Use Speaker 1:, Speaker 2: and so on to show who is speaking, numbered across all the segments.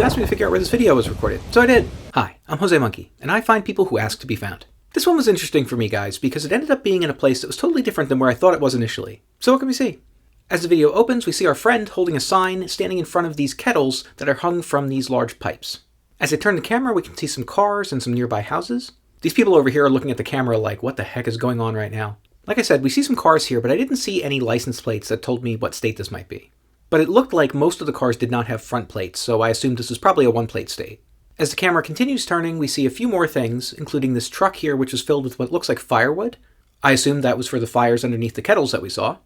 Speaker 1: You asked me to figure out where this video was recorded, so I did. Hi, I'm josemonkey, and I find people who ask to be found. This one was interesting for me, guys, because it ended up being in a place that was totally different than where I thought it was initially. So what can we see? As the video opens, we see our friend holding a sign standing in front of these kettles that are hung from these large pipes. As I turn the camera, we can see some cars and some nearby houses. These people over here are looking at the camera like, what the heck is going on right now? Like I said, we see some cars here, but I didn't see any license plates that told me what state this might be. But it looked like most of the cars did not have front plates, so I assumed this was probably a one-plate state. As the camera continues turning, we see a few more things, including this truck here which is filled with what looks like firewood. I assumed that was for the fires underneath the kettles that we saw.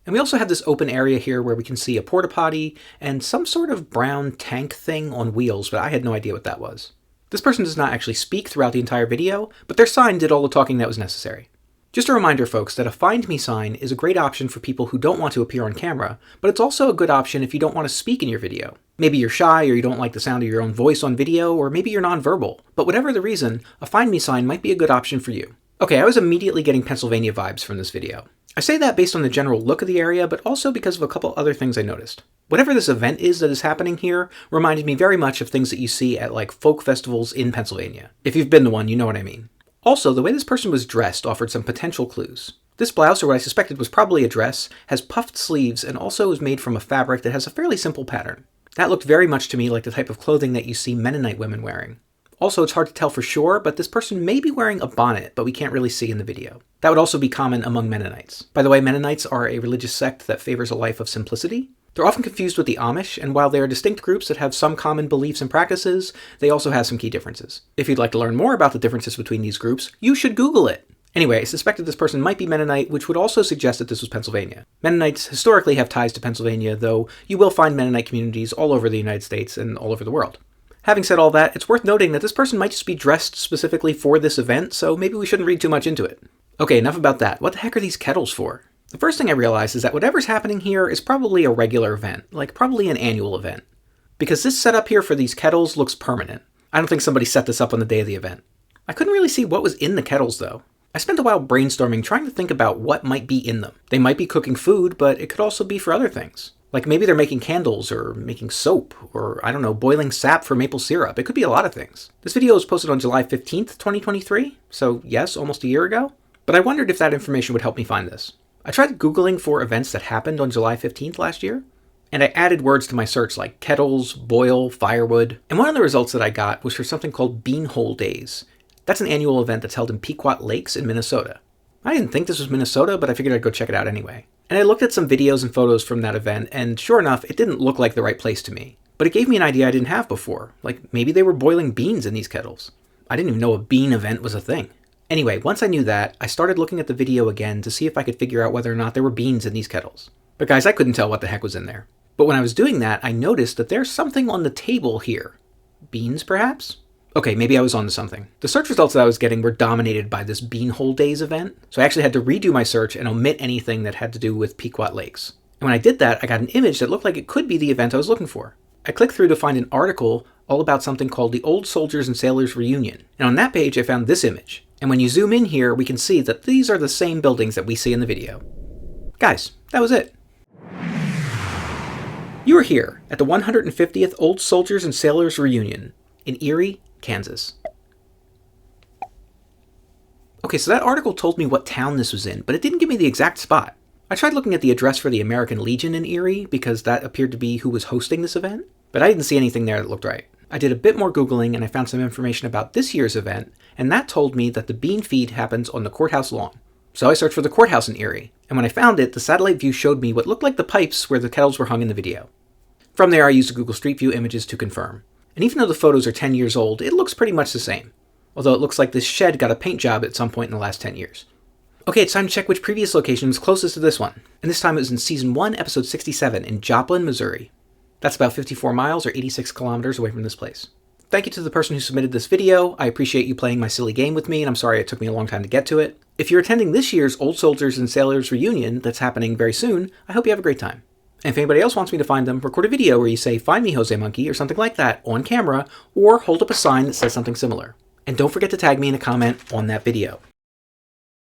Speaker 1: And we also have this open area here where we can see a porta potty and some sort of brown tank thing on wheels, but I had no idea what that was. This person does not actually speak throughout the entire video, but their sign did all the talking that was necessary. Just a reminder, folks, that a Find Me sign is a great option for people who don't want to appear on camera, but it's also a good option if you don't want to speak in your video. Maybe you're shy or you don't like the sound of your own voice on video, or maybe you're nonverbal. But whatever the reason, a Find Me sign might be a good option for you. Okay, I was immediately getting Pennsylvania vibes from this video. I say that based on the general look of the area, but also because of a couple other things I noticed. Whatever this event is that is happening here reminded me very much of things that you see at like folk festivals in Pennsylvania. If you've been to one, you know what I mean. Also, the way this person was dressed offered some potential clues. This blouse, or what I suspected was probably a dress, has puffed sleeves and also is made from a fabric that has a fairly simple pattern. That looked very much to me like the type of clothing that you see Mennonite women wearing. Also, it's hard to tell for sure, but this person may be wearing a bonnet, but we can't really see in the video. That would also be common among Mennonites. By the way, Mennonites are a religious sect that favors a life of simplicity. They're often confused with the Amish, and while they are distinct groups that have some common beliefs and practices, they also have some key differences. If you'd like to learn more about the differences between these groups, you should Google it! Anyway, I suspected this person might be Mennonite, which would also suggest that this was Pennsylvania. Mennonites historically have ties to Pennsylvania, though you will find Mennonite communities all over the United States and all over the world. Having said all that, it's worth noting that this person might just be dressed specifically for this event, so maybe we shouldn't read too much into it. Okay, enough about that. What the heck are these kettles for? The first thing I realized is that whatever's happening here is probably a regular event, like probably an annual event. Because this setup here for these kettles looks permanent. I don't think somebody set this up on the day of the event. I couldn't really see what was in the kettles though. I spent a while brainstorming trying to think about what might be in them. They might be cooking food, but it could also be for other things. Like maybe they're making candles, or making soap, or I don't know, boiling sap for maple syrup. It could be a lot of things. This video was posted on July 15th, 2023, so yes, almost a year ago. But I wondered if that information would help me find this. I tried Googling for events that happened on July 15th last year, and I added words to my search like kettles, boil, firewood, and one of the results that I got was for something called Beanhole Days. That's an annual event that's held in Pequot Lakes in Minnesota. I didn't think this was Minnesota, but I figured I'd go check it out anyway. And I looked at some videos and photos from that event, and sure enough, it didn't look like the right place to me. But it gave me an idea I didn't have before, like maybe they were boiling beans in these kettles. I didn't even know a bean event was a thing. Anyway, once I knew that, I started looking at the video again to see if I could figure out whether or not there were beans in these kettles. But guys, I couldn't tell what the heck was in there. But when I was doing that, I noticed that there's something on the table here. Beans, perhaps? Okay, maybe I was onto something. The search results that I was getting were dominated by this Beanhole Days event, so I actually had to redo my search and omit anything that had to do with Pequot Lakes. And when I did that, I got an image that looked like it could be the event I was looking for. I clicked through to find an article all about something called the Old Soldiers and Sailors Reunion, and on that page I found this image. And when you zoom in here, we can see that these are the same buildings that we see in the video. Guys, that was it. You are here at the 150th Old Soldiers and Sailors Reunion in Erie, Kansas. Okay, so that article told me what town this was in, but it didn't give me the exact spot. I tried looking at the address for the American Legion in Erie because that appeared to be who was hosting this event, but I didn't see anything there that looked right. I did a bit more Googling and I found some information about this year's event, and that told me that the bean feed happens on the courthouse lawn. So I searched for the courthouse in Erie, and when I found it, the satellite view showed me what looked like the pipes where the kettles were hung in the video. From there, I used the Google Street View images to confirm. And even though the photos are 10 years old, it looks pretty much the same. Although it looks like this shed got a paint job at some point in the last 10 years. Okay, it's time to check which previous location was closest to this one. And this time it was in Season 1, Episode 67 in Joplin, Missouri. That's about 54 miles or 86 kilometers away from this place. Thank you to the person who submitted this video. I appreciate you playing my silly game with me, and I'm sorry it took me a long time to get to it. If you're attending this year's Old Soldiers and Sailors Reunion that's happening very soon, I hope you have a great time. And if anybody else wants me to find them, record a video where you say, "Find me, josemonkey," or something like that on camera, or hold up a sign that says something similar. And don't forget to tag me in a comment on that video.